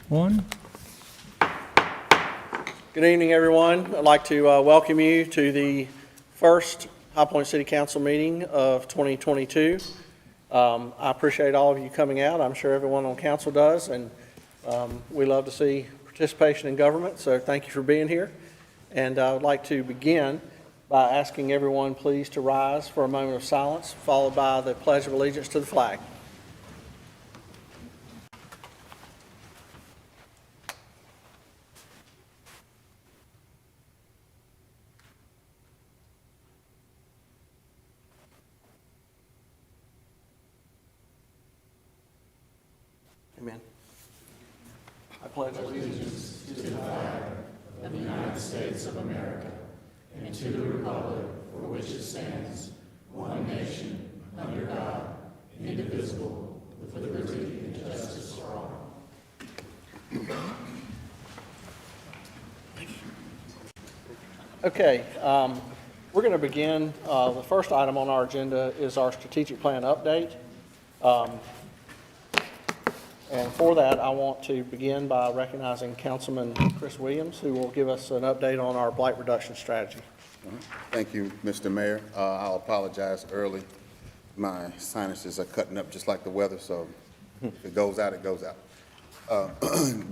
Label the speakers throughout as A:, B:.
A: One.
B: Good evening, everyone. I'd like to welcome you to the first High Point City Council meeting of 2022. I appreciate all of you coming out. I'm sure everyone on council does, and we love to see participation in government, so thank you for being here. And I would like to begin by asking everyone please to rise for a moment of silence, followed by the Pledge of Allegiance to the flag. Amen. I pledge allegiance to the flag
C: of the United States of America and to the republic for which it stands, one nation, under God, indivisible, with liberty and justice for all.
B: Okay, we're going to begin. The first item on our agenda is our strategic plan update. And for that, I want to begin by recognizing Councilman Chris Williams, who will give us an update on our blight reduction strategy.
D: Thank you, Mr. Mayor. I'll apologize early. My sinuses are cutting up just like the weather, so if it goes out, it goes out.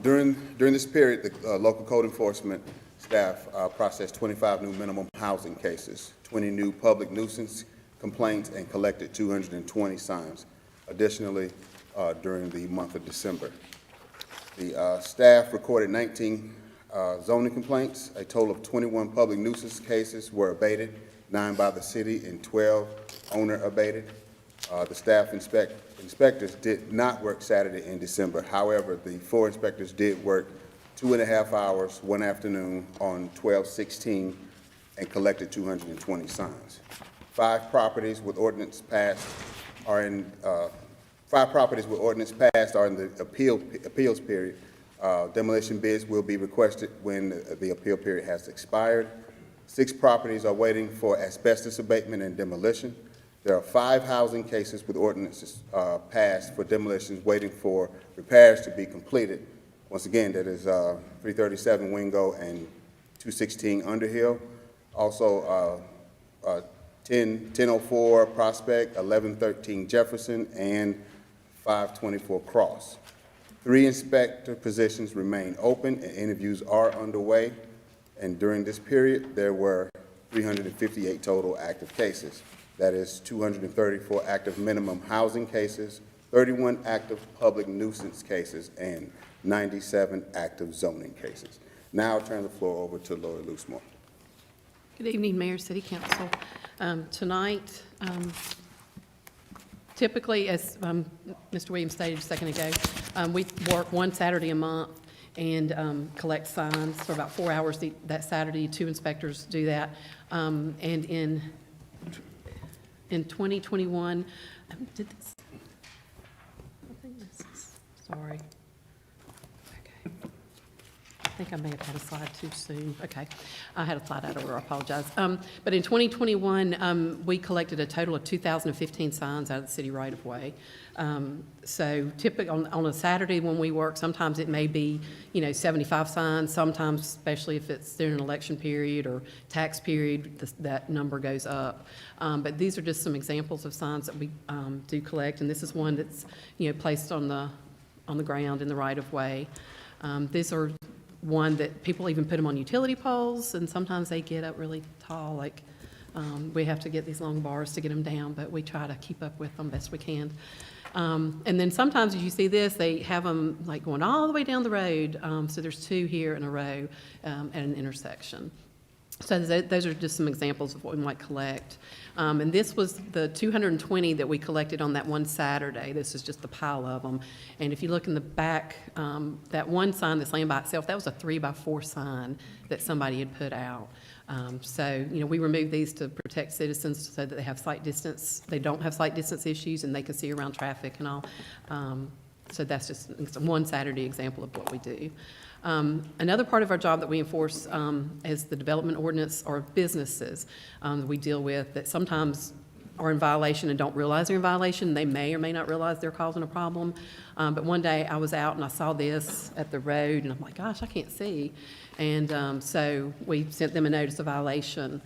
D: During this period, the local code enforcement staff processed 25 new minimum housing cases, 20 new public nuisance complaints, and collected 220 signs. Additionally, during the month of December, the staff recorded 19 zoning complaints. A total of 21 public nuisance cases were abated, 9 by the city and 12 owner abated. The staff inspectors did not work Saturday in December. However, the 4 inspectors did work 2.5 hours one afternoon on 12/16 and collected 220 signs. 5 properties with ordinance passed are in the appeals period. Demolition bids will be requested when the appeal period has expired. 6 properties are waiting for asbestos abatement and demolition. There are 5 housing cases with ordinances passed for demolitions waiting for repairs to be completed. Once again, that is 337 Wingo and 216 Underhill. Also, 1004 Prospect, 1113 Jefferson, and 524 Cross. 3 inspector positions remain open and interviews are underway. And during this period, there were 358 total active cases. That is 234 active minimum housing cases, 31 active public nuisance cases, and 97 active zoning cases. Now I'll turn the floor over to Lori Loosemore.
E: Good evening, Mayor, City Council. Tonight, typically, as Mr. Williams stated a second ago, we work one Saturday a month and collect signs for about 4 hours that Saturday. 2 inspectors do that. And in 2021, did this? I think this is, sorry. Okay. I think I may have had a slide too soon. Okay, I had a slide out of order, I apologize. But in 2021, we collected a total of 2,015 signs out of the city right-of-way. So typically on a Saturday when we work, sometimes it may be, 75 signs, sometimes, especially if it's during an election period or tax period, that number goes up. But these are just some examples of signs that we do collect, and this is one that's, placed on the ground in the right-of-way. These are one that people even put them on utility poles, and sometimes they get up really tall, like we have to get these long bars to get them down, but we try to keep up with them best we can. And then sometimes as you see this, they have them like going all the way down the road, so there's 2 here in a row at an intersection. So those are just some examples of what we might collect. And this was the 220 that we collected on that one Saturday. This is just the pile of them. And if you look in the back, that one sign that's laying by itself, that was a 3x4 sign that somebody had put out. So, we removed these to protect citizens so that they have sight distance. They don't have sight distance issues and they can see around traffic and all. So that's just one Saturday example of what we do. Another part of our job that we enforce is the development ordinance or businesses we deal with that sometimes are in violation and don't realize they're in violation. They may or may not realize they're causing a problem. But one day I was out and I saw this at the road and I'm like, gosh, I can't see. And so we sent them a notice of violation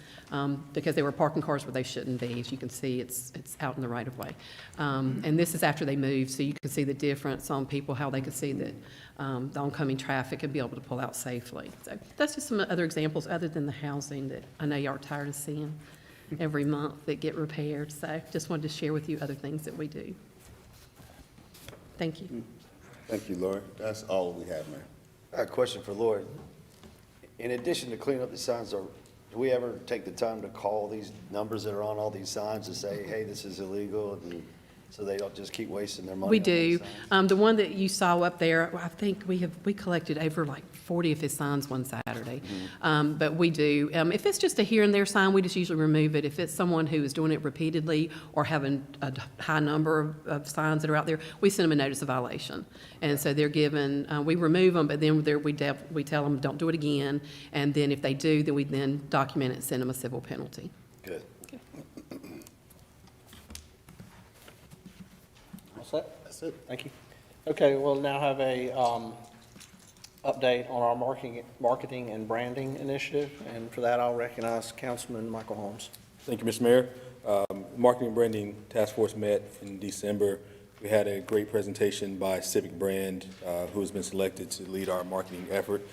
E: because they were parking cars where they shouldn't be. As you can see, it's out in the right of way. And this is after they moved, so you can see the difference on people, how they could see that the oncoming traffic and be able to pull out safely. So that's just some other examples other than the housing that I know y'all are tired of seeing every month that get repaired. So just wanted to share with you other things that we do. Thank you.
D: Thank you, Lori. That's all we have, Mayor.
A: I have a question for Lori. In addition to cleaning up the signs, do we ever take the time to call these numbers that are on all these signs and say, hey, this is illegal, and so they don't just keep wasting their money?
E: We
A: on these
E: do.
A: signs?
E: The one that you saw up there, I think we collected over like 40 of his signs one Saturday. But we do. If it's just a here and there sign, we just usually remove it. If it's someone who is doing it repeatedly or having a high number of signs that are out there, we send them a notice of violation. And so they're given, we remove them, but then we tell them, don't do it again. And then if they do, then we then document it and send them a civil penalty.
A: Good.
B: All set? That's it. Thank you. Okay, we'll now have a update on our marketing and branding initiative, and for that, I'll recognize Councilman Michael Holmes.
F: Thank you, Mr. Mayor. Marketing and Branding Task Force met in December. We had a great presentation by Civic Brand, who has been selected to lead our branding effort.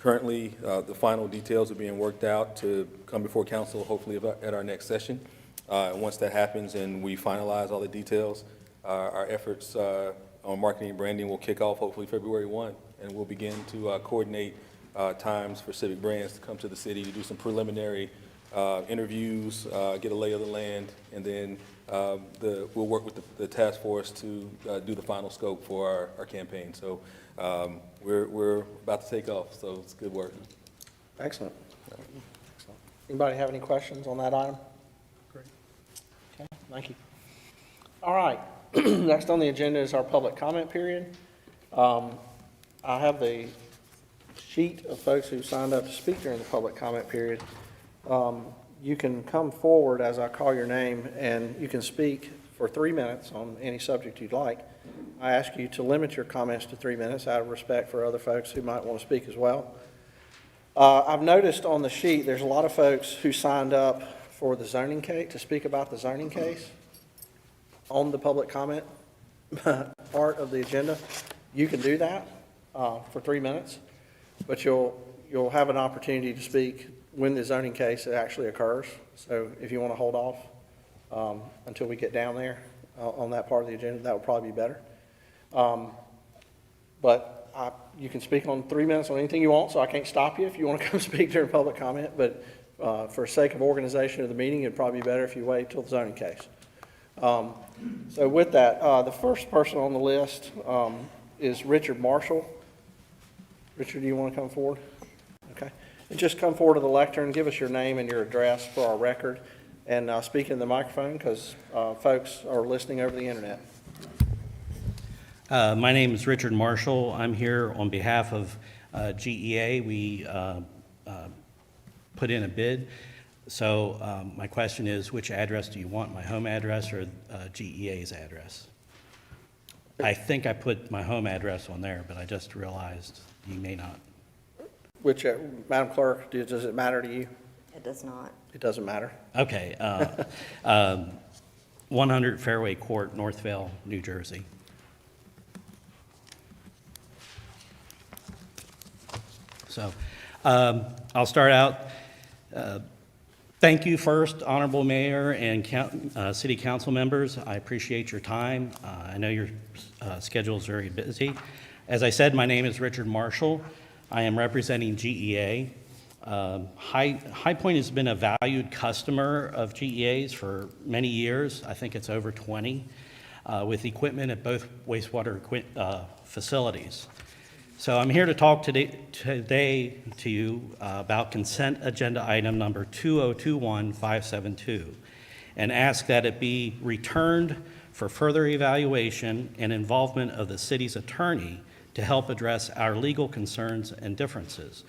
F: Currently, the final details are being worked out to come before council, hopefully at our next session. Once that happens and we finalize all the details, our efforts on marketing and branding will kick off hopefully February 1, and we'll begin to coordinate times for Civic Brands to come to the city to do some preliminary interviews, get a lay of the land, and then we'll work with the task force to do the final scope for our campaign. So we're about to take off, so it's good work.
B: Excellent. Excellent. Anybody have any questions on that item? Great. Okay, thank you. All right. Next on the agenda is our public comment period. I have the sheet of folks who signed up to speak during the public comment period. You can come forward as I call your name, and you can speak for 3 minutes on any subject you'd like. I ask you to limit your comments to 3 minutes out of respect for other folks who might want to speak as well. I've noticed on the sheet there's a lot of folks who signed up for the zoning case, to speak about the zoning case on the public comment part of the agenda. You can do that for 3 minutes, but you'll have an opportunity to speak when the zoning case actually occurs. So if you want to hold off until we get down there on that part of the agenda, that would probably be better. But you can speak on 3 minutes on anything you want, so I can't stop you if you want to come speak during public comment, but for sake of organization of the meeting, it'd probably be better if you wait till the zoning case. So with that, the first person on the list is Richard Marshall. Richard, do you want to come forward? Okay. And just come forward to the lectern, give us your name and your address for our record, and speak in the microphone because folks are listening over the internet.
G: My name is Richard Marshall. I'm here on behalf of GEA. We put in a bid. So my question is, which address do you want, my home address or GEA's address? I think I put my home address on there, but I just realized you may not.
B: Which, Madam Clerk, does it matter to you?
H: It does not.
B: It doesn't matter.
G: Okay. 100 Fairway Court, Northville, New Jersey. So I'll start out. Thank you first, Honorable Mayor and City Council members. I appreciate your time. I know your schedule is very busy. As I said, my name is Richard Marshall. I am representing GEA. High Point has been a valued customer of GEA's for many years. I think it's over 20, with equipment at both wastewater facilities. So I'm here to talk today to you about consent agenda item number 2021572 and ask that it be returned for further evaluation and involvement of the city's attorney to help address our legal concerns and differences.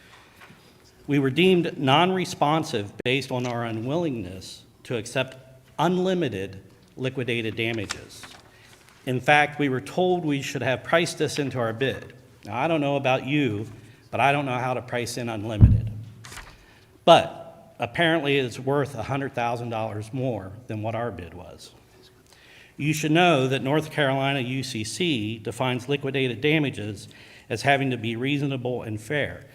G: We were deemed non-responsive based on our unwillingness to accept unlimited liquidated damages. In fact, we were told we should have priced this into our bid. Now, I don't know about you, but I don't know how to price in unlimited. But apparently it's worth $100,000 more than what our bid was. You should know that North Carolina UCC defines liquidated damages as having to be reasonable and fair.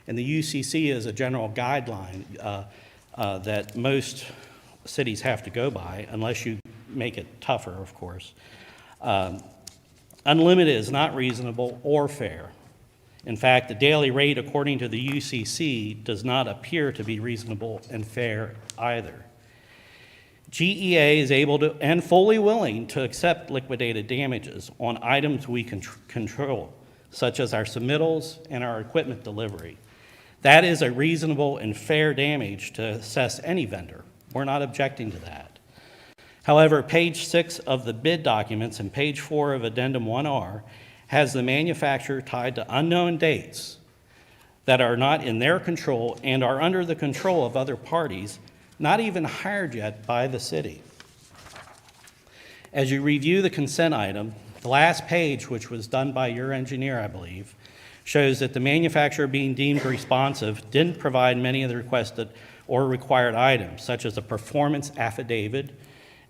G: And the UCC is a general guideline that most cities have to go by, unless you make it tougher, of course. Unlimited is not reasonable or fair. In fact, the daily rate, according to the UCC, does not appear to be reasonable and fair either. GEA is able to and fully willing to accept liquidated damages on items we control, such as our submittals and our equipment delivery. That is a reasonable and fair damage to assess any vendor. We're not objecting to that. However, page 6 of the bid documents and page 4 of Addendum 1R has the manufacturer tied to unknown dates that are not in their control and are under the control of other parties, not even hired yet by the city. As you review the consent item, the last page, which was done by your engineer, I believe, shows that the manufacturer being deemed responsive didn't provide many of the requested or required items, such as a performance affidavit,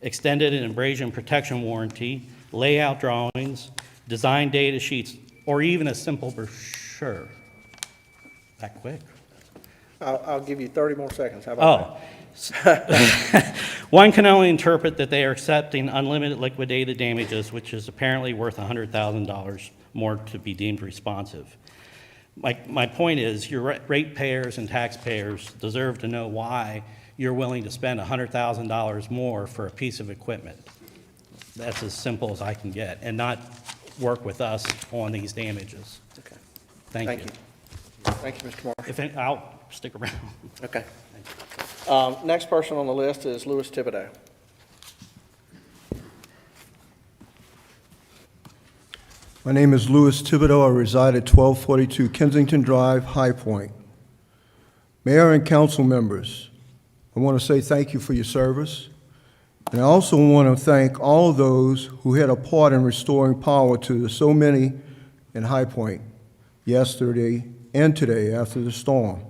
G: extended and abrasion protection warranty, layout drawings, design data sheets, or even a simple brochure. That quick?
B: I'll give you 30 more seconds. How about
G: One can only interpret that they are accepting unlimited liquidated damages, which is apparently worth $100,000 more to be deemed responsive. My point is, your ratepayers and taxpayers deserve to know why you're willing to spend $100,000 more for a piece of equipment. That's as simple as I can get, and not work with us on these damages.
B: that? Okay.
G: Thank you.
B: Thank you, Mr. Marshall.
G: I'll stick around.
B: Okay. Next person on the list is Louis Thibodeau.
H: My name is Louis Thibodeau. I reside at 1242 Kensington Drive, High Point. Mayor and council members, I want to say thank you for your service. And I also want to thank all of those who had a part in restoring power to so many in High Point yesterday and today after the storm.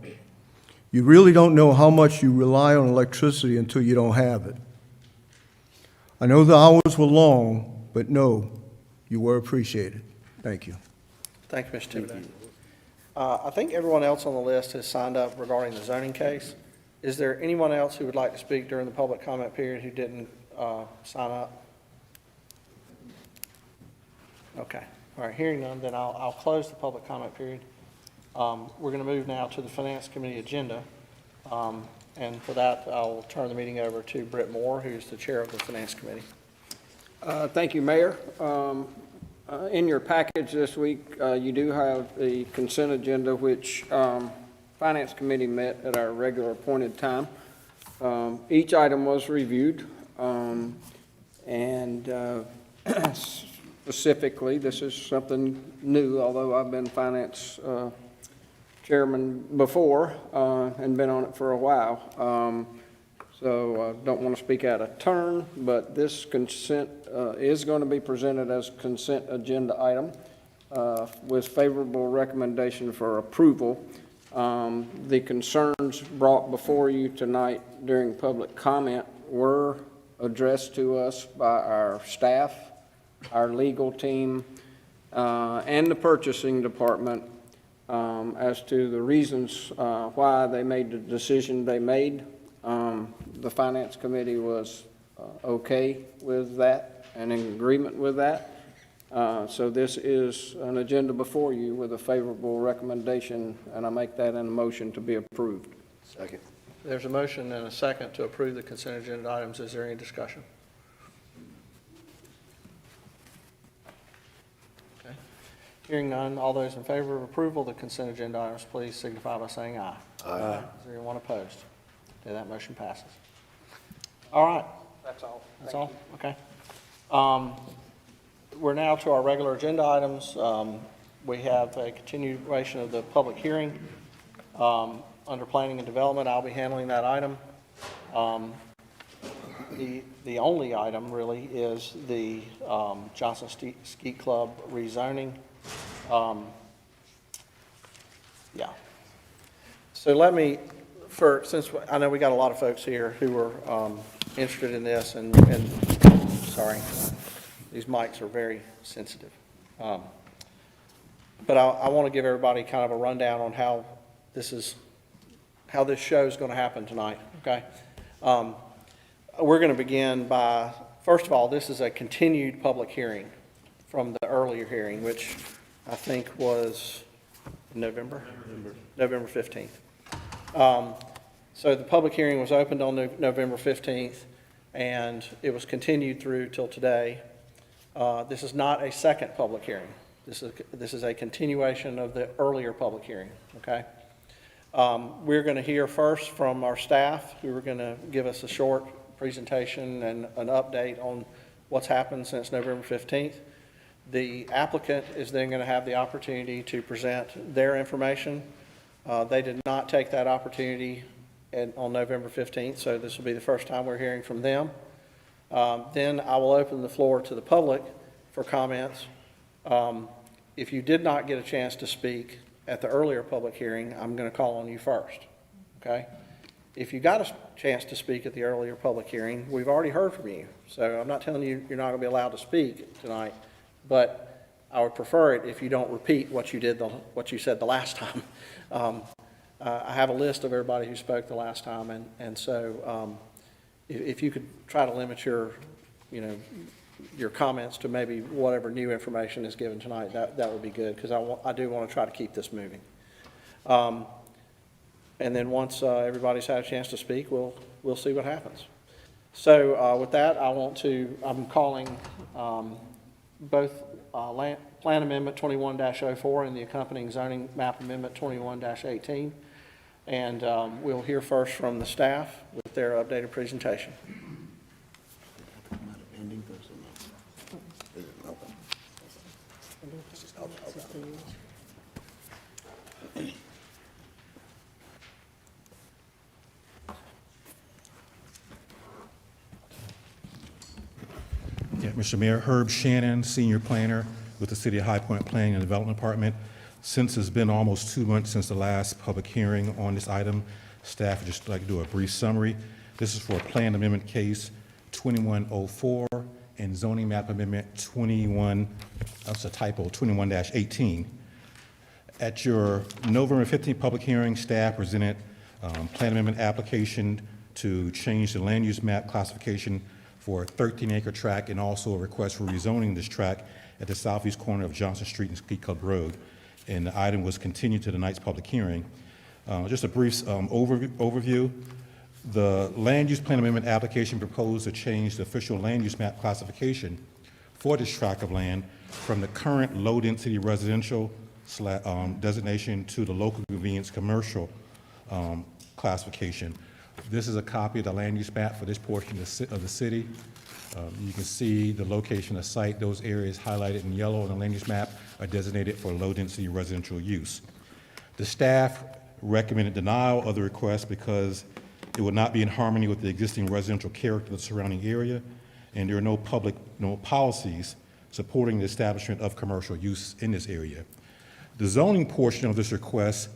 H: You really don't know how much you rely on electricity until you don't have it. I know the hours were long, but no, you were appreciated. Thank you.
B: Thank you, Mr. Thibodeau. I think everyone else on the list has signed up regarding the zoning case. Is there anyone else who would like to speak during the public comment period who didn't sign up? Okay. All right, hearing none, then I'll close the public comment period. We're going to move now to the Finance Committee agenda. And for that, I'll turn the meeting over to Britt Moore, who's the chair of the Finance Committee.
I: Thank you, Mayor. In your package this week, you do have the consent agenda, which Finance Committee met at our regular appointed time. Each item was reviewed, and specifically, this is something new, although I've been Finance Chairman before and been on it for a while. So I don't want to speak out of turn, but this consent is going to be presented as consent agenda item with favorable recommendation for approval. The concerns brought before you tonight during public comment were addressed to us by our staff, our legal team, and the purchasing department as to the reasons why they made the decision they made. The Finance Committee was okay with that and in agreement with that. So this is an agenda before you with a favorable recommendation, and I make that in a motion to be approved.
A: Second.
B: There's a motion and a second to approve the consent agenda items. Is there any discussion? Okay. Hearing none, all those in favor of approval of the consent agenda items, please signify by saying aye.
A: Aye.
B: Is there anyone opposed? Okay, that motion passes. All right.
I: That's all.
B: That's all? Okay. We're now to our regular agenda items. We have a continuation of the public hearing. under planning and development, I'll be handling that item. The only item really is the Johnson Ski Club rezoning. Yeah. So let me, since I know we got a lot of folks here who are interested in this, and sorry, these mics are very sensitive. But I want to give everybody kind of a rundown on how this show is going to happen tonight, okay? We're going to begin by, first of all, this is a continued public hearing from the earlier hearing, which I think was November 15th. So the public hearing was opened on November 15th, and it was continued through till today. This is not a second public hearing. This is a continuation of the earlier public hearing, okay? We're going to hear first from our staff, who are going to give us a short presentation and an update on what's happened since November 15th. The applicant is then going to have the opportunity to present their information. They did not take that opportunity on November 15th, so this will be the first time we're hearing from them. Then I will open the floor to the public for comments. If you did not get a chance to speak at the earlier public hearing, I'm going to call on you first, okay? If you got a chance to speak at the earlier public hearing, we've already heard from you. So I'm not telling you you're not going to be allowed to speak tonight, but I would prefer it if you don't repeat what you said the last time. I have a list of everybody who spoke the last time, and so if you could try to limit your comments to maybe whatever new information is given tonight, that would be good, because I do want to try to keep this moving. And then once everybody's had a chance to speak, we'll see what happens. So with that, I'm calling both Plan Amendment 21-04 and the accompanying zoning map amendment 21-18. And we'll hear first from the staff with their updated presentation.
J: Yeah, Mr. Mayor, Herb Shannon, Senior Planner with the City of High Point Planning and Development Department. Since it's been almost 2 months since the last public hearing on this item, staff would just like to do a brief summary. This is for a plan amendment case 2104 and zoning map amendment 21-18. At your November 15th public hearing, staff presented plan amendment application to change the land use map classification for a 13-acre tract, and also a request for rezoning this tract at the southeast corner of Johnson Street and Ski Club Road. And the item was continued to tonight's public hearing. Just a brief overview. The land use plan amendment application proposed to change the official land use map classification for this tract of land from the current low-density residential designation to the local convenience commercial classification. This is a copy of the land use map for this portion of the city. You can see the location of the site. Those areas highlighted in yellow on the land use map are designated for low-density residential use. The staff recommended denial of the request because it would not be in harmony with the existing residential character of the surrounding area, and there are no policies supporting the establishment of commercial use in this area. The zoning portion of this request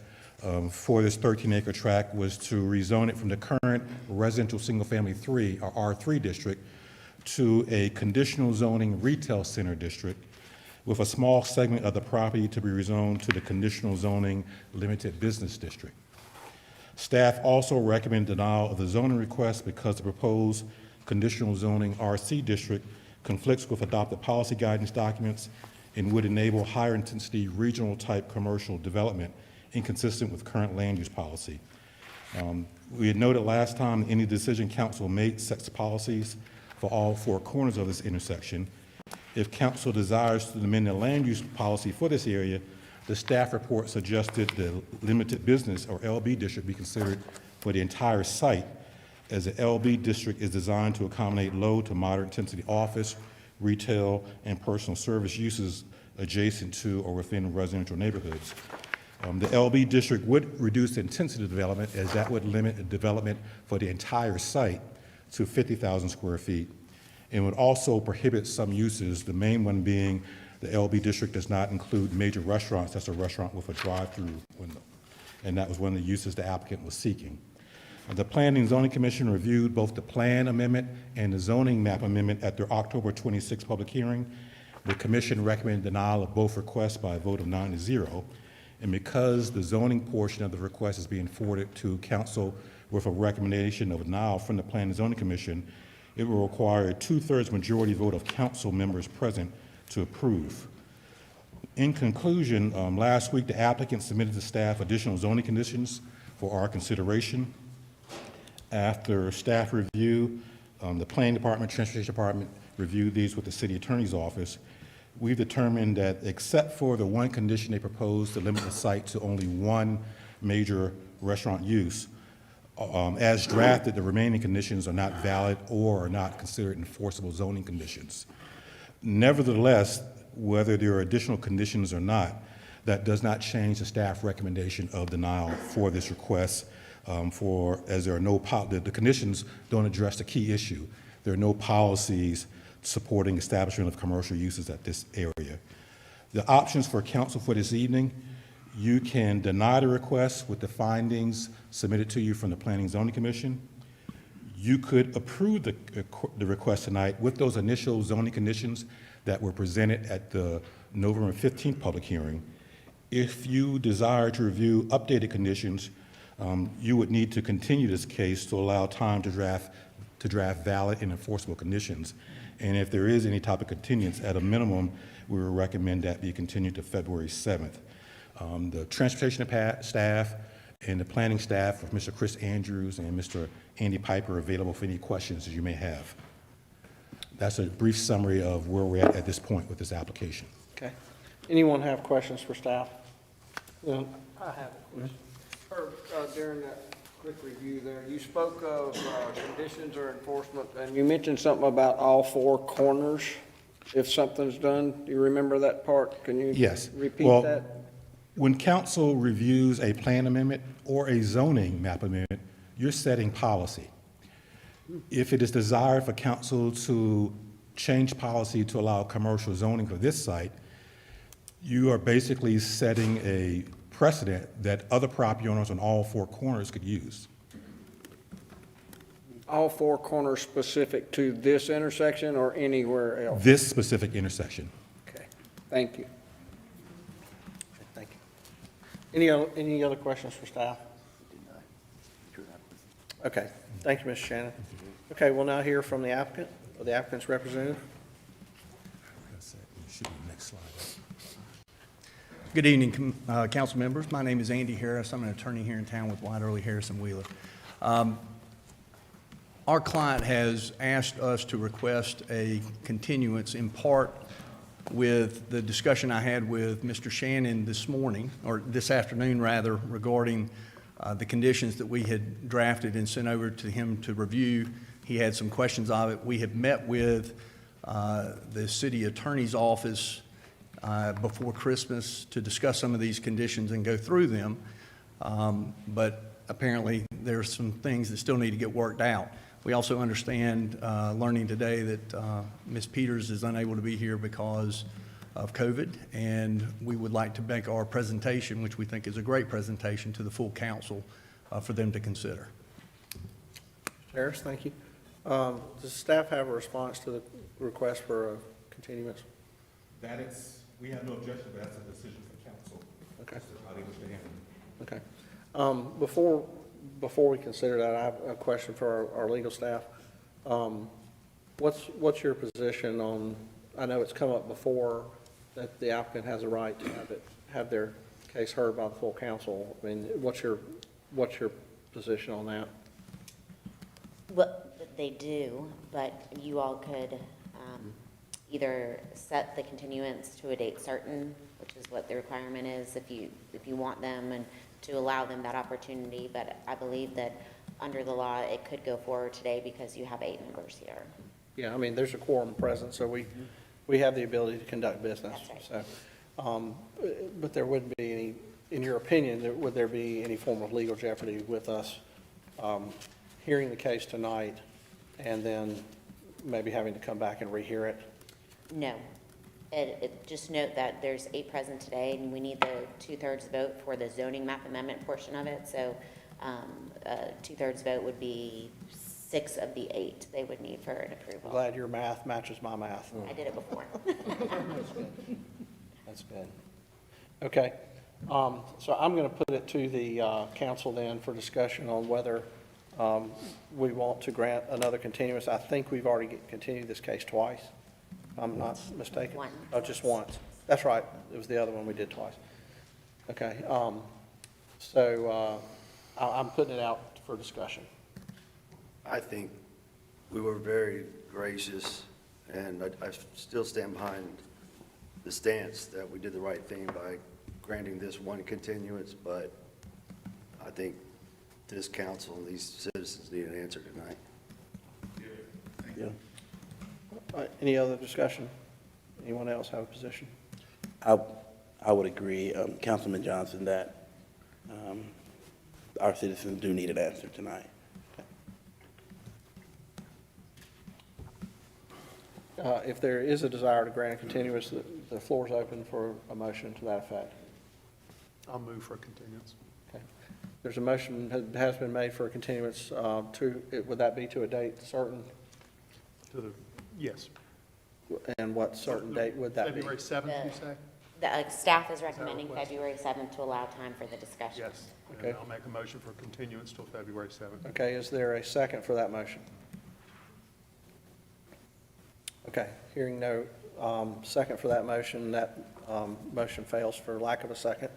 J: for this 13-acre tract was to rezone it from the current residential single-family 3, or R3 district, to a conditional zoning retail center district, with a small segment of the property to be rezoned to the conditional zoning limited business district. Staff also recommend denial of the zoning request because the proposed conditional zoning RC district conflicts with adopted policy guidance documents and would enable higher intensity regional type commercial development inconsistent with current land use policy. We had noted last time any decision council made sets policies for all 4 corners of this intersection. If council desires to amend the land use policy for this area, the staff report suggested the limited business or LB district be considered for the entire site, as the LB district is designed to accommodate low to moderate intensity office, retail, and personal service uses adjacent to or within residential neighborhoods. The LB district would reduce the intensity of development, as that would limit the development for the entire site to 50,000 square feet, and would also prohibit some uses, the main one being the LB district does not include major restaurants. That's a restaurant with a drive-through window, and that was one of the uses the applicant was seeking. The Planning and Zoning Commission reviewed both the plan amendment and the zoning map amendment at their October 26th public hearing. The commission recommended denial of both requests by a vote of 9-0. And because the zoning portion of the request is being forwarded to council with a recommendation of denial from the Planning and Zoning Commission, it will require a 2/3 majority vote of council members present to approve. In conclusion, last week the applicant submitted to staff additional zoning conditions for our consideration. After staff review, the Planning Department, Transportation Department reviewed these with the City Attorney's Office. We've determined that except for the one condition they proposed to limit the site to only one major restaurant use, as drafted, the remaining conditions are not valid or are not considered enforceable zoning conditions. Nevertheless, whether there are additional conditions or not, that does not change the staff recommendation of denial for this request, as there are no, the conditions don't address the key issue. There are no policies supporting establishment of commercial uses at this area. The options for council for this evening: you can deny the request with the findings submitted to you from the Planning and Zoning Commission. You could approve the request tonight with those initial zoning conditions that were presented at the November 15th public hearing. If you desire to review updated conditions, you would need to continue this case to allow time to draft valid and enforceable conditions. And if there is any type of continuance, at a minimum, we would recommend that be continued to February 7th. The transportation staff and the planning staff of Mr. Chris Andrews and Mr. Andy Piper are available for any questions that you may have. That's a brief summary of where we're at this point with this application.
B: Okay. Anyone have questions for staff? Yeah.
I: I have a question. During that quick review there, you spoke of conditions or enforcement, and you mentioned something about all four corners if something's done. Do you remember that part? Can you repeat
J: Well,
I: that?
J: when council reviews a plan amendment or a zoning map amendment, you're setting policy. If it is desired for council to change policy to allow commercial zoning for this site, you are basically setting a precedent that other property owners on all four corners could use.
I: All four corners specific to this intersection or anywhere else?
J: This specific intersection.
I: Okay, thank you.
B: Thank you. Any other questions for staff? Okay, thank you, Mr. Shannon. Okay, we'll now hear from the applicant or the applicant's representative.
K: Good evening, council members. My name is Andy Harris. I'm an attorney here in town with White Early Harris and Wheeler. Our client has asked us to request a continuance in part with the discussion I had with Mr. Shannon this morning, or this afternoon rather, regarding the conditions that we had drafted and sent over to him to review. He had some questions of it. We have met with the city attorney's office before Christmas to discuss some of these conditions and go through them. But apparently there's some things that still need to get worked out. We also understand, learning today, that Ms. Peters is unable to be here because of COVID, and we would like to make our presentation, which we think is a great presentation, to the full council for them to consider.
B: Harris, thank you. Does staff have a response to the request for a continuance?
J: That is, we have no objection, but that's a decision for council.
B: Okay.
J: How they wish to handle it.
B: Okay. Before we consider that, I have a question for our legal staff. What's your position on, I know it's come up before that the applicant has a right to have their case heard by the full council. I mean, what's your position on that?
L: Well, they do, but you all could either set the continuance to a date certain, which is what the requirement is if you want them, and to allow them that opportunity. But I believe that under the law, it could go forward today because you have 8 members here.
B: Yeah, I mean, there's a quorum present, so we have the ability to conduct business.
L: That's right.
B: So, but there wouldn't be in your opinion, would there be any form of legal jeopardy with us hearing the case tonight and then maybe having to come back and rehear it?
L: No. Just note that there's 8 present today, and we need the 2/3 vote for the zoning map amendment portion of it. So 2/3 vote would be 6 of the 8 they would need for an approval.
B: Glad your math matches my math.
L: I did it before.
B: That's good. Okay, so I'm going to put it to the council then for discussion on whether we want to grant another continuance. I think we've already continued this case twice, if I'm not mistaken.
L: Once.
B: Oh, just once. That's right, it was the other one we did twice. Okay, so I'm putting it out for discussion.
A: I think we were very gracious, and I still stand behind the stance that we did the right thing by granting this one continuance, but I think this council and these citizens need an answer tonight.
B: Yeah. Any other discussion? Anyone else have a position?
M: I would agree, Councilman Johnson, that our citizens do need an answer tonight.
B: If there is a desire to grant a continuance, the floor is open for a motion to that effect.
K: I'll move for a continuance.
B: Okay. There's a motion that has been made for a continuance would that be to a date certain?
K: Yes.
B: And what certain date would that be?
K: February 7th, you say?
L: The staff is recommending February 7th to allow time for the discussion.
K: Yes.
B: Okay.
K: And I'll make a motion for continuance till February 7th.
B: Okay, is there a second for that motion? Okay, hearing no second for that motion, that motion fails for lack of a second.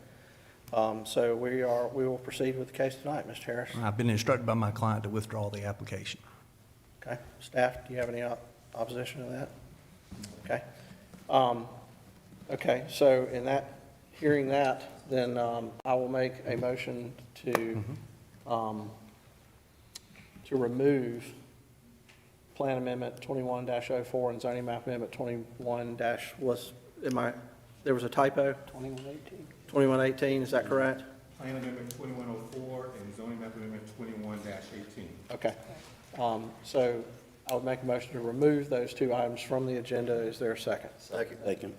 B: So we will proceed with the case tonight, Mr. Harris.
K: I've been instructed by my client to withdraw the application.
B: Okay, staff, do you have any opposition to that? Okay. Okay, so in that, hearing that, then I will make a motion to remove Plan Amendment 21-04 and zoning map amendment 21- there was a typo? 2118. 2118, is that correct?
J: Plan Amendment 2104 and zoning map amendment 21-18.
B: Okay. So I would make a motion to remove those two items from the agenda. Is there a second?
A: Second.
M: Second.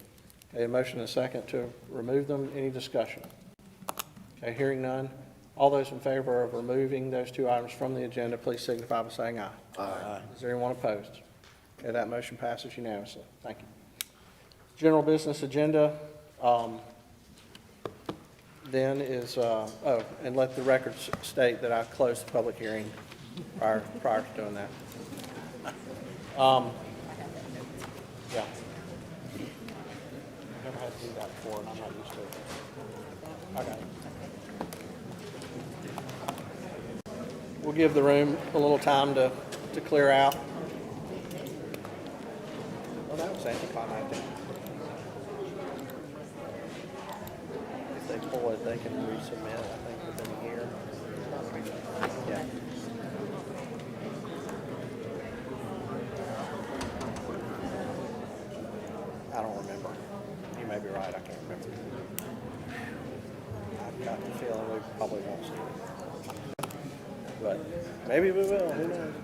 B: Okay, a motion and a second to remove them. Any discussion? Okay, hearing none. All those in favor of removing those two items from the agenda, please signify by saying aye.
A: Aye.
B: Is there anyone opposed? Okay, that motion passes unanimously. Thank you. General business agenda, then is, and let the records state that I closed the public hearing prior to doing that. Yeah. Never had to do that before, and I'm not used to it. Okay. We'll give the room a little time to clear out. Well, that was anticlimactic. If they pull it, they can resubmit, I think, within a year. Yeah. I don't remember. You may be right, I can't remember. I've got the feeling we probably won't see it. But maybe we will, who knows?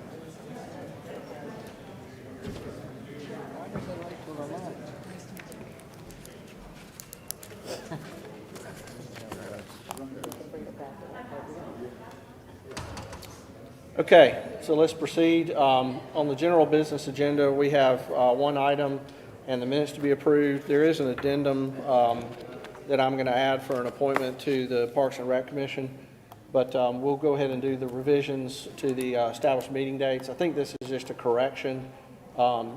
B: Okay, so let's proceed. On the general business agenda, we have one item and the minutes to be approved. There is an addendum that I'm going to add for an appointment to the Parks and Rec Commission, but we'll go ahead and do the revisions to the established meeting dates. I think this is just a correction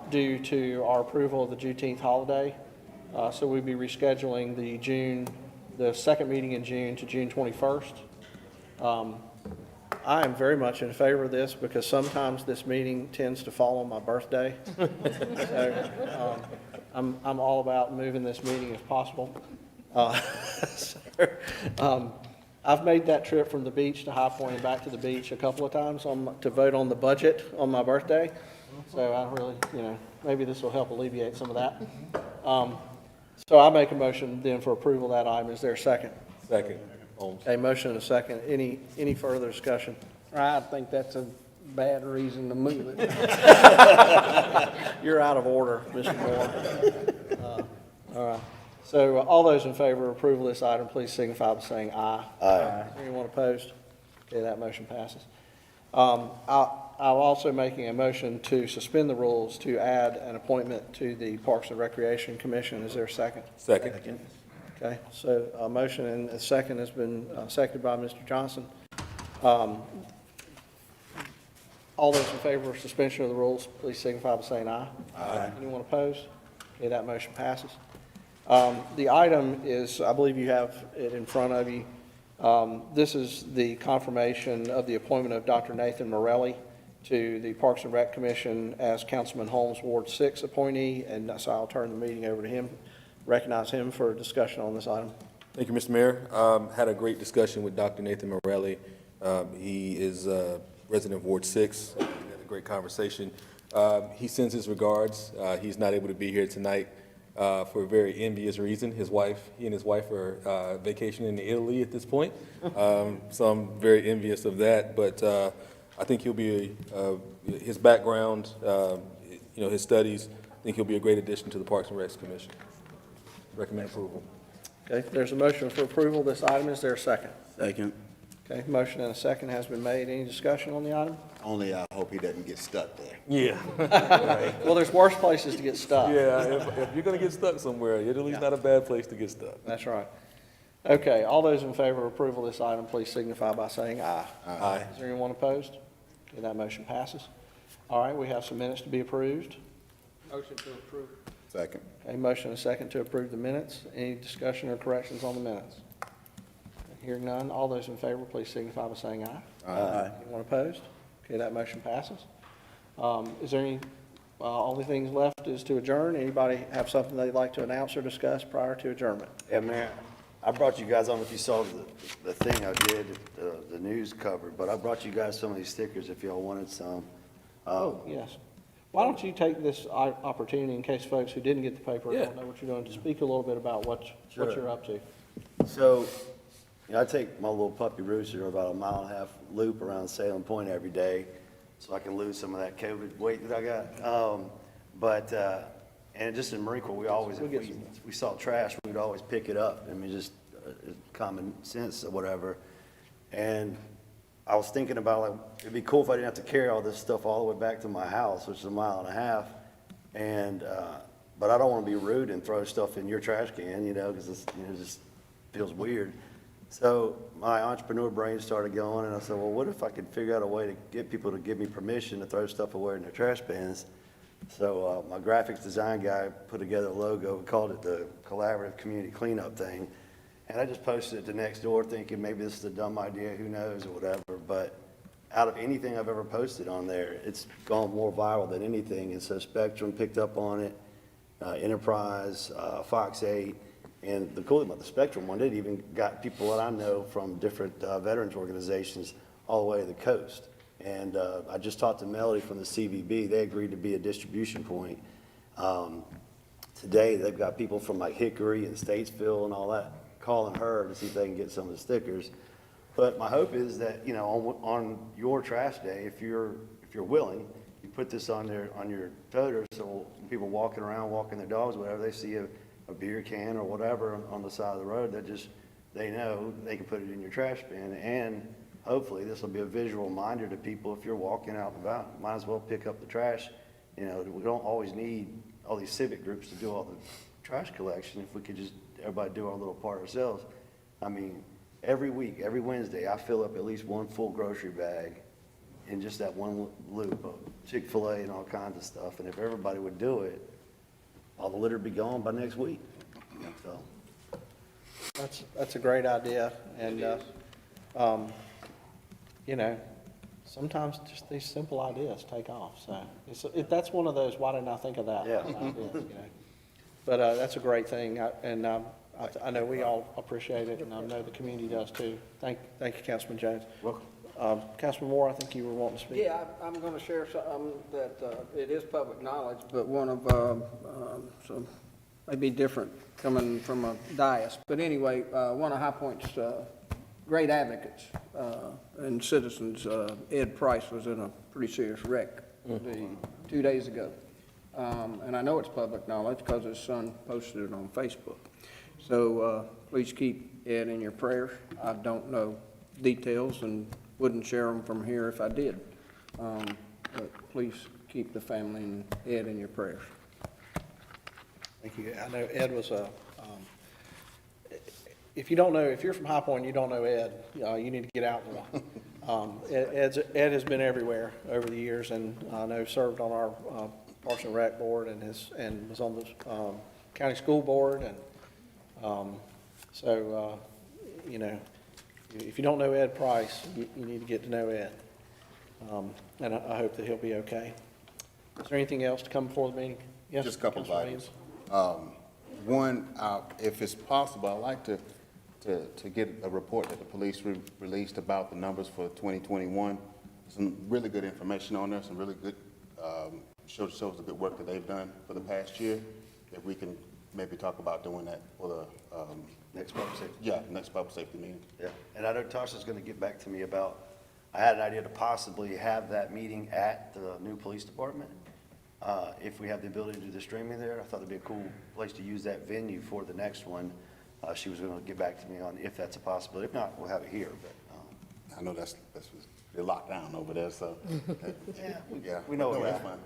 B: due to our approval of the Juneteenth holiday. So we'll be rescheduling the second meeting in June to June 21st. I am very much in favor of this because sometimes this meeting tends to fall on my birthday. So I'm all about moving this meeting if possible. I've made that trip from the beach to High Point and back to the beach a couple of times to vote on the budget on my birthday. So I really, maybe this will help alleviate some of that. So I make a motion then for approval of that item. Is there a second?
F: Second, Holmes.
B: Okay, motion and a second. Any further discussion?
I: I think that's a bad reason to move it.
B: You're out of order, Mr. Moore. All right. So all those in favor of approval of this item, please signify by saying aye.
A: Aye.
B: Anyone opposed? Okay, that motion passes. I'm also making a motion to suspend the rules to add an appointment to the Parks and Recreation Commission. Is there a second?
F: Second.
B: Okay, so a motion and a second has been seconded by Mr. Johnson. All those in favor of suspension of the rules, please signify by saying aye. Aye. Anyone opposed? Okay, that motion passes. The item is, I believe you have it in front of you. This is the confirmation of the appointment of Dr. Nathan Morelli to the Parks and Rec Commission as Councilman Holmes Ward 6 appointee, and so I'll turn the meeting over to him, recognize him for a discussion on this item.
F: Thank you, Mr. Mayor. Had a great discussion with Dr. Nathan Morelli. He is a resident of Ward 6. We had a great conversation. He sends his regards. He's not able to be here tonight for a very envious reason. He and his wife are vacationing in Italy at this point. So I'm very envious of that. But I think he'll be, his background, his studies, I think he'll be a great addition to the Parks and Recs Commission. Recommend approval.
B: Okay, there's a motion for approval of this item. Is there a second?
M: Second.
B: Okay, motion and a second has been made. Any discussion on the item?
D: Only I hope he doesn't get stuck there.
F: Yeah.
B: Well, there's worse places to get stuck.
F: Yeah, if you're going to get stuck somewhere, Italy's not a bad place to get stuck.
B: That's right. Okay, all those in favor of approval of this item, please signify by saying aye.
F: Aye.
B: Is there anyone opposed? Okay, that motion passes. All right, we have some minutes to be approved.
I: Motion to approve.
D: Second.
B: Okay, motion and a second to approve the minutes. Any discussion or corrections on the minutes? Hearing none, all those in favor, please signify by saying aye.
M: Aye.
B: Anyone opposed? Okay, that motion passes. Is there any, only things left is to adjourn? Anybody have something they'd like to announce or discuss prior to adjournment?
A: Yeah, Mayor, I brought you guys on, if you saw the thing I did, the news covered, but I brought you guys some of these stickers if y'all wanted some.
B: Oh, yes. Why don't you take this opportunity, in case folks who didn't get the paper don't know what you're doing, to speak a little bit about what you're up to?
A: So, I take my little puppy rooster about a 1.5 mile loop around Salem Point every day, so I can lose some of that COVID weight that I got. And just in Marine Corps, we always, if we saw trash, we'd always pick it up. I mean, just common sense or whatever. And I was thinking about, like, it'd be cool if I didn't have to carry all this stuff all the way back to my house, which is 1.5 miles. And, but I don't want to be rude and throw stuff in your trash can, because it just feels weird. So my entrepreneur brain started going, and I said, well, what if I could figure out a way to get people to give me permission to throw stuff away in their trash bins? So my graphics design guy put together a logo. We called it the Collaborative Community Cleanup thing. And I just posted it to next door thinking maybe this is a dumb idea, who knows, or whatever. But out of anything I've ever posted on there, it's gone more viral than anything. And so Spectrum picked up on it, Enterprise, Fox 8. And the cool thing about the Spectrum one, it even got people that I know from different veterans organizations all the way to the coast. And I just talked to Melody from the CVB. They agreed to be a distribution point. Today, they've got people from like Hickory and Statesville and all that calling her to see if they can get some of the stickers. But my hope is that, on your trash day, if you're willing, you put this on your toter, so when people walking around, walking their dogs, whatever, they see a beer can or whatever on the side of the road, they know they can put it in your trash bin. And hopefully this will be a visual reminder to people, if you're walking out and about, might as well pick up the trash. We don't always need all these civic groups to do all the trash collection. If we could just, everybody do our little part ourselves. I mean, every week, every Wednesday, I fill up at least one full grocery bag in just that one loop of Chick-fil-A and all kinds of stuff. And if everybody would do it, all the litter would be gone by next week. So
B: That's a great idea. And, sometimes just these simple ideas take off. So that's one of those, why didn't I think of that?
A: Yeah.
B: Ideas, But that's a great thing, and I know we all appreciate it, and I know the community does too. Thank you, Councilman Jones.
A: Welcome.
B: Councilman Moore, I think you were wanting to speak.
I: Yeah, I'm going to share something that it is public knowledge, but one of some may be different coming from a dais. But anyway, one of High Point's great advocates and citizens, Ed Price, was in a pretty serious wreck 2 days ago. And I know it's public knowledge because his son posted it on Facebook. So please keep Ed in your prayers. I don't know details and wouldn't share them from here if I did. But please keep the family and Ed in your prayers.
B: Thank you. I know Ed was if you don't know, if you're from High Point and you don't know Ed, you need to get out more. Ed has been everywhere over the years, and I know served on our Parks and Rec board and was on the county school board, and so you know, if you don't know Ed Price, you need to get to know Ed, and I hope that he'll be okay. Is there anything else to come before the meeting? Yes,
D: Just a couple of
B: Councilman
D: items. One, if it's possible, I'd like to get a report that the police released about the numbers for 2021. Some really good information on there, some really good, shows the good work that they've done for the past year. If we can maybe talk about doing that for the,
A: Next public safety.
D: yeah, next public safety meeting.
A: Yeah, and I know Tasha's gonna get back to me about, I had an idea to possibly have that meeting at the new police department. If we have the ability to do the streaming there, I thought it'd be a cool place to use that venue for the next one. She was gonna get back to me on if that's a possibility. If not, we'll have it here, but,
D: I know they're locked down over there, so. Yeah.
A: we know
D: that's
A: that.
D: fine.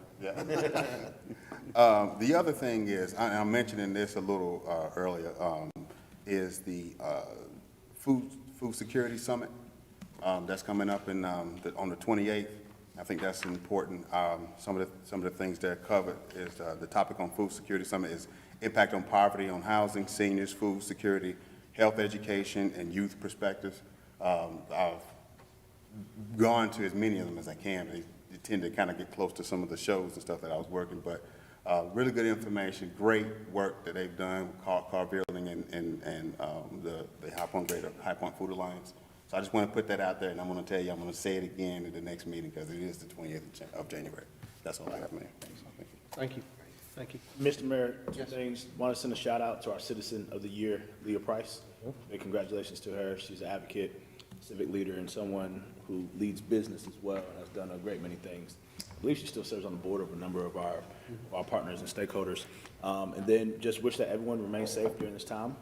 D: Yeah. The other thing is, I'm mentioning this a little earlier, is the food security summit that's coming up on the 28th. I think that's important. Some of the things that are covered is the topic on food security summit is impact on poverty, on housing, seniors, food security, health education, and youth perspectives. I've gone to as many of them as I can. They tend to kind of get close to some of the shows and stuff that I was working, but really good information, great work that they've done, car building and the High Point Food Alliance. So I just want to put that out there, and I'm going to tell you, I'm going to say it again at the next meeting because it is the 28th of January. That's all I have, Mayor.
B: Thank you. Thank you.
N: Mr. Mayor, two things. Want to send a shout out to our Citizen of the Year, Leah Price. Big congratulations to her. She's an advocate, civic leader, and someone who leads business as well and has done a great many things. I believe she still serves on the board of a number of our partners and stakeholders. And then just wish that everyone remains safe during this time.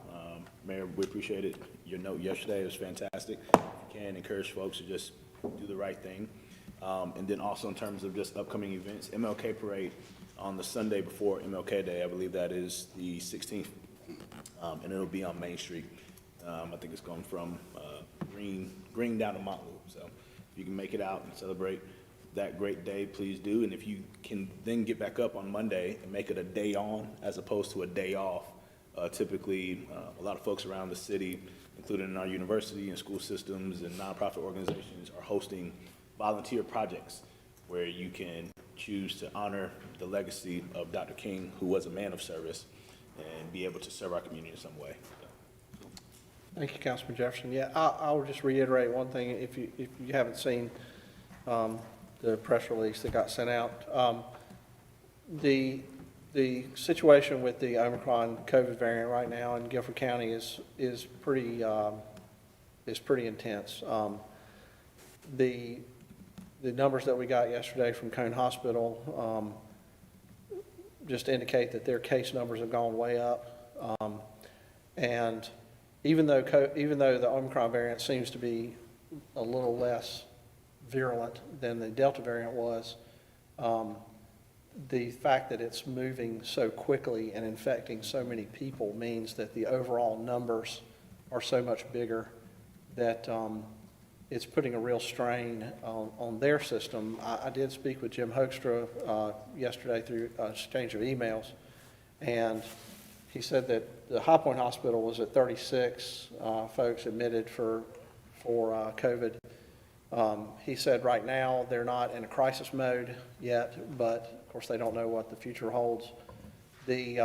N: Mayor, we appreciate it. Your note yesterday was fantastic. If you can, encourage folks to just do the right thing. And then also in terms of just upcoming events, MLK Parade on the Sunday before MLK Day, I believe that is the 16th, and it'll be on Main Street. I think it's going from Green down to Montloop. So if you can make it out and celebrate that great day, please do. And if you can then get back up on Monday and make it a day on as opposed to a day off, typically a lot of folks around the city, including in our university and school systems and nonprofit organizations, are hosting volunteer projects where you can choose to honor the legacy of Dr. King, who was a man of service, and be able to serve our community in some way.
B: Thank you, Councilman Jefferson. Yeah, I will just reiterate one thing. If you haven't seen the press release that got sent out, the situation with the Omicron COVID variant right now in Guilford County is pretty intense. The numbers that we got yesterday from Cone Hospital just indicate that their case numbers have gone way up, and even though the Omicron variant seems to be a little less virulent than the Delta variant was, the fact that it's moving so quickly and infecting so many people means that the overall numbers are so much bigger that it's putting a real strain on their system. I did speak with Jim Hoekstra yesterday through exchange of emails, and he said that the High Point Hospital was at 36 folks admitted for COVID. He said right now they're not in a crisis mode yet, but of course they don't know what the future holds. The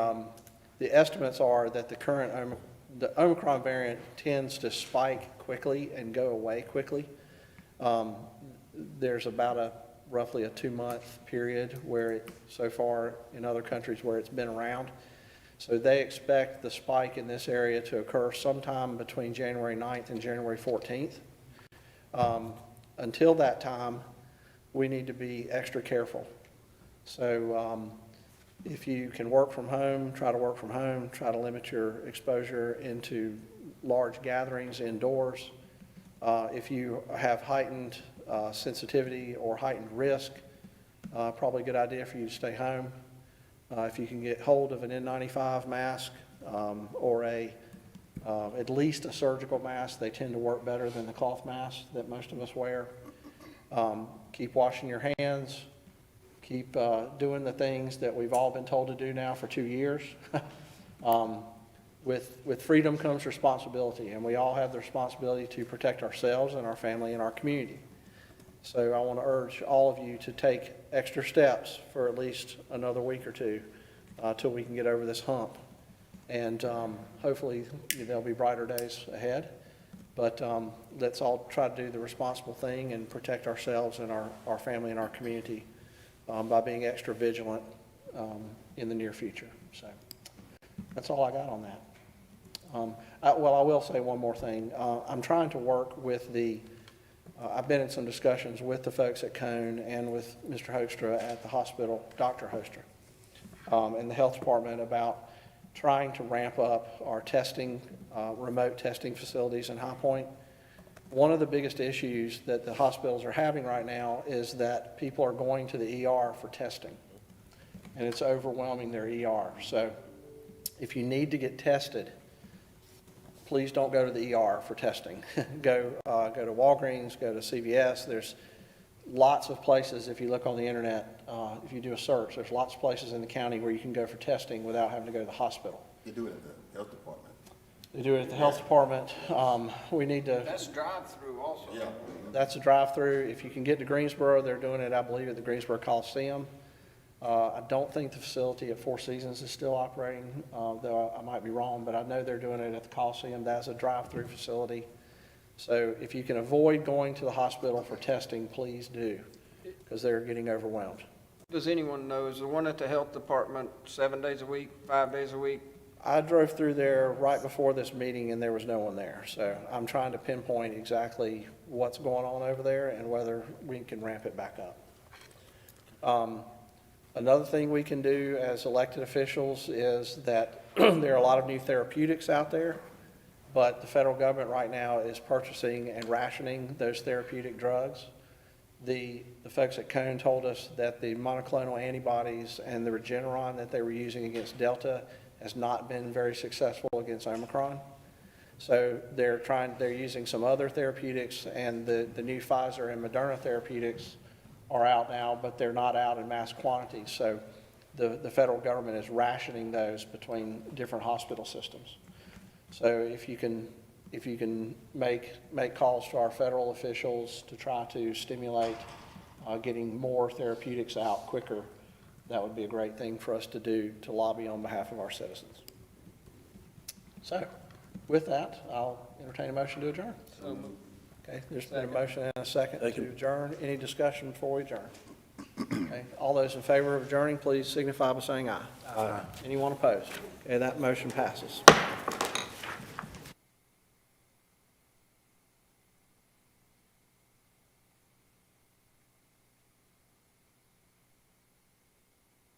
B: estimates are that the Omicron variant tends to spike quickly and go away quickly. There's about roughly a 2-month period where so far in other countries where it's been around. So they expect the spike in this area to occur sometime between January 9th and January 14th. Until that time, we need to be extra careful. So if you can work from home, try to work from home, try to limit your exposure into large gatherings indoors. If you have heightened sensitivity or heightened risk, probably a good idea for you to stay home. If you can get hold of an N95 mask or at least a surgical mask, they tend to work better than the cloth masks that most of us wear. Keep washing your hands. Keep doing the things that we've all been told to do now for 2 years. With freedom comes responsibility, and we all have the responsibility to protect ourselves and our family and our community. So I want to urge all of you to take extra steps for at least another week or two till we can get over this hump. And hopefully there'll be brighter days ahead. But let's all try to do the responsible thing and protect ourselves and our family and our community by being extra vigilant in the near future. So that's all I got on that. I will say one more thing. I'm trying to work with I've been in some discussions with the folks at Cone and with Mr. Hoekstra at the hospital, Dr. Hoekstra, and the health department about trying to ramp up our testing, remote testing facilities in High Point. One of the biggest issues that the hospitals are having right now is that people are going to the ER for testing, and it's overwhelming their ER. So if you need to get tested, please don't go to the ER for testing. Go to Walgreens, go to CVS. There's lots of places, if you look on the internet, if you do a search, there's lots of places in the county where you can go for testing without having to go to the hospital.
D: You do it at the health department.
B: They do it at the health department. We need to.
I: That's drive-through also.
D: Yeah.
B: That's a drive-through. If you can get to Greensboro, they're doing it, I believe, at the Greensboro Coliseum. I don't think the facility at Four Seasons is still operating, though I might be wrong, but I know they're doing it at the Coliseum. That's a drive-through facility. So if you can avoid going to the hospital for testing, please do, because they're getting overwhelmed.
I: Does anyone know, is the one at the health department 7 days a week, 5 days a week?
B: I drove through there right before this meeting and there was no one there. So I'm trying to pinpoint exactly what's going on over there and whether we can ramp it back up. Another thing we can do as elected officials is that there are a lot of new therapeutics out there, but the federal government right now is purchasing and rationing those therapeutic drugs. The folks at Cone told us that the monoclonal antibodies and the Regeneron that they were using against Delta has not been very successful against Omicron. So they're using some other therapeutics, and the new Pfizer and Moderna therapeutics are out now, but they're not out in mass quantities. So the federal government is rationing those between different hospital systems. So if you can make calls to our federal officials to try to stimulate getting more therapeutics out quicker, that would be a great thing for us to do to lobby on behalf of our citizens. So with that, I'll entertain a motion to adjourn. Okay, there's been a motion and a second to adjourn. Any discussion before we adjourn? Okay, all those in favor of adjourning, please signify by saying aye. Aye. Anyone opposed? Okay, that motion passes.